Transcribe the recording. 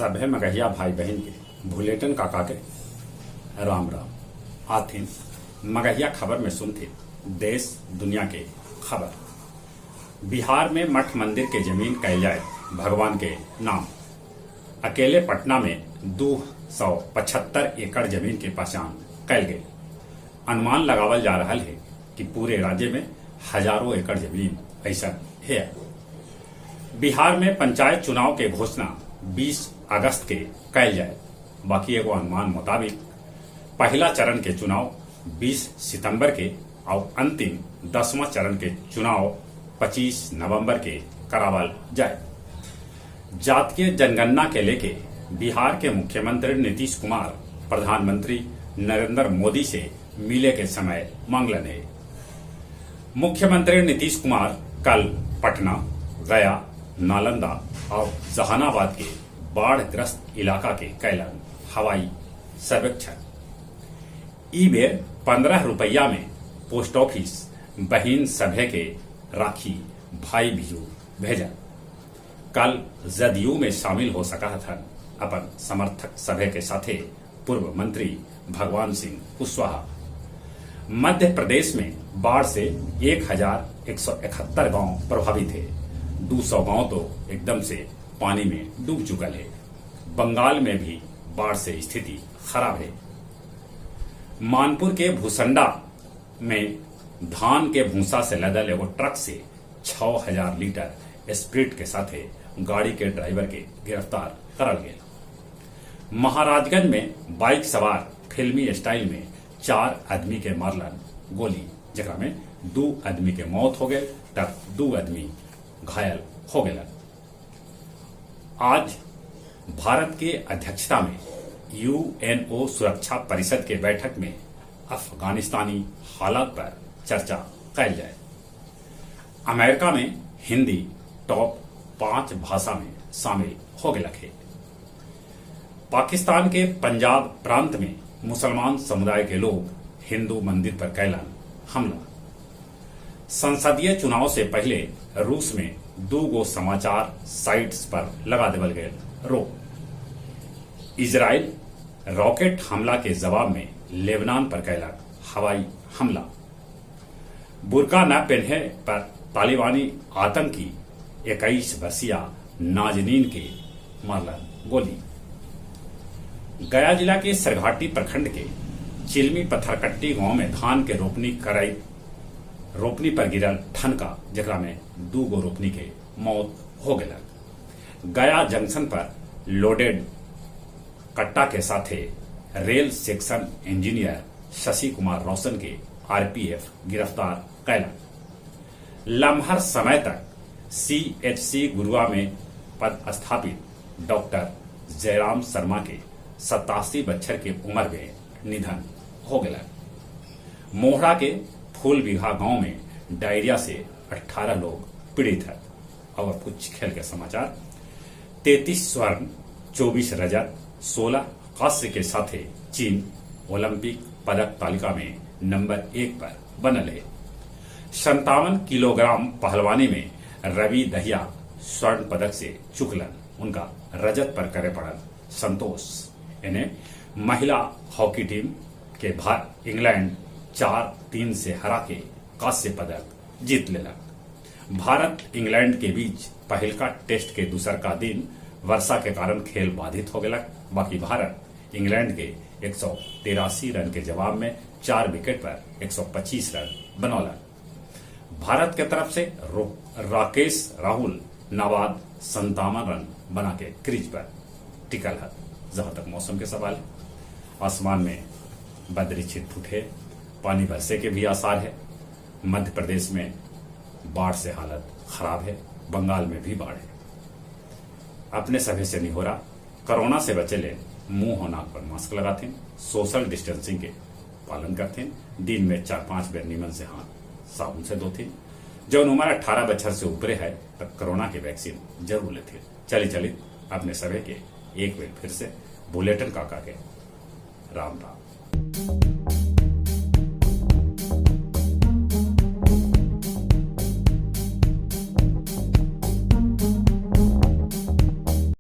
सभे मगहिया भाई बहन के भुलेटन काका के राम राम। आथिन मगहिया खबर में सुनते देश दुनिया के खबर। बिहार में मठ मंदिर के जमीन कैल जाए भगवान के नाम। अकेले पटना में 275 एकड़ जमीन के पहचान कैल गई। अनुमान लगावल जा रहा है कि पूरे राज्य में हजारों एकड़ जमीन ऐसा है। बिहार में पंचायत चुनाव के घोषणा 20 अगस्त के कैल जाए। बाकी एगो अनुमान मुताबिक पहला चरण के चुनाव 20 सितंबर के और अंतिम 10वां चरण के चुनाव 25 नवंबर के करावल जाए। जातीय जनगणना के लेके बिहार के मुख्यमंत्री नीतीश कुमार प्रधानमंत्री नरेंद्र मोदी से मिले के समय मांगलन है। मुख्यमंत्री नीतीश कुमार कल पटना, गया, नालंदा और जहानाबाद के बाढ़ ग्रस्त इलाका के कैलन हवाई सर्वेक्षण। ई बेर 15 रुपया में पोस्ट ऑफिस बहिन सभे के राखी भाई बिजू भेजा। कल जदयू में शामिल हो सका था अपन समर्थक सभे के साथे पूर्व मंत्री भगवान सिंह कुशवाहा। मध्य प्रदेश में बाढ़ से 1171 गांव प्रभावित है। 200 गांव तो एकदम से पानी में डूब चुकल है। बंगाल में भी बाढ़ से स्थिति खराब है। मानपुर के भूसंडा में धान के भूसा से लदल एगो ट्रक से 6000 लीटर स्प्रिट के साथ गाड़ी के ड्राइवर के गिरफ्तार करल गया। महाराजगंज में बाइक सवार फिल्मी स्टाइल में 4 आदमी के मारलन गोली, जरा में 2 आदमी के मौत हो गए तब 2 आदमी घायल हो गए। आज भारत के अध्यक्षता में यूएनओ सुरक्षा परिषद के बैठक में अफगानिस्तानी हालात पर चर्चा कैल जाए। अमेरिका में हिंदी टॉप 5 भाषा में शामिल हो गए है। पाकिस्तान के पंजाब प्रांत में मुसलमान समुदाय के लोग हिंदू मंदिर पर कैलन हमला। संसदीय चुनाव से पहले रूस में 2 गो समाचार साइट्स पर लगा देवल गए रोक। इजराइल रॉकेट हमला के जवाब में लेबनान पर कैलक हवाई हमला। बुर्का न पहने पर तालिबानी आतंकी 21 वर्षीय नाजनीन के मारलन गोली। गया जिला के सरघाटी प्रखंड के चिलमी पत्थरकट्टी गांव में धान के रोपनी पर गिरल ठनका, जरा में 2 गो रोपनी के मौत हो गया। गया जंक्शन पर लोडेड कट्टा के साथे rail section engineer Shashi Kumar रोशन के आरपीएफ गिरफ्तार कैला। लम्हर समय तक सीएचसी गुरुआ में पदस्थापित डॉक्टर जयराम शर्मा के 87 बच्चर के उम्र में निधन हो गया। मोहड़ा के फूल बिघा गांव में डायरिया से 18 लोग पीड़ित है। और कुछ खेल के समाचार। 33 स्वर्ण, 24 रजत, 16 कांस्य के साथ चीन ओलंपिक पदक तालिका में नंबर 1 पर बनल है। 57 किलोग्राम पहलवानी में रवि दहिया स्वर्ण पदक से चुकलन, उनका रजत पर करे पड़ल संतोष। इन्हें महिला हॉकी टीम के इंग्लैंड 4-3 से हरा के कांस्य पदक जीत लेला। भारत इंग्लैंड के बीच पहल का टेस्ट के दूसर का दिन वर्षा के कारण खेल बाधित हो गया। बाकी भारत इंग्लैंड के 183 रन के जवाब में 4 विकेट पर 125 रन बनौला। भारत के तरफ से राकेश राहुल नाबाद 57 रन बना के क्रीज पर टिकल है। जहां तक मौसम के सवाल है, आसमान में बदरी छिटपुट है, पानी बरसे के भी आसार है। मध्य प्रदेश में बाढ़ से हालत खराब है। बंगाल में भी बाढ़ है। अपने सभी से नहीं हो रहा, कोरोना से बचे ले मुंह और नाक पर मास्क लगाते, सोशल डिस्टेंसिंग के पालन करते, दिन में 4-5 बेर नीमन से हाथ साबुन से धोते। जो उम्र 18 बच्चर से ऊपरे है तब कोरोना की वैक्सीन जरूर लेते। चलिए अपने सभी के एक बेर फिर से बुलेटिन काका के राम राम।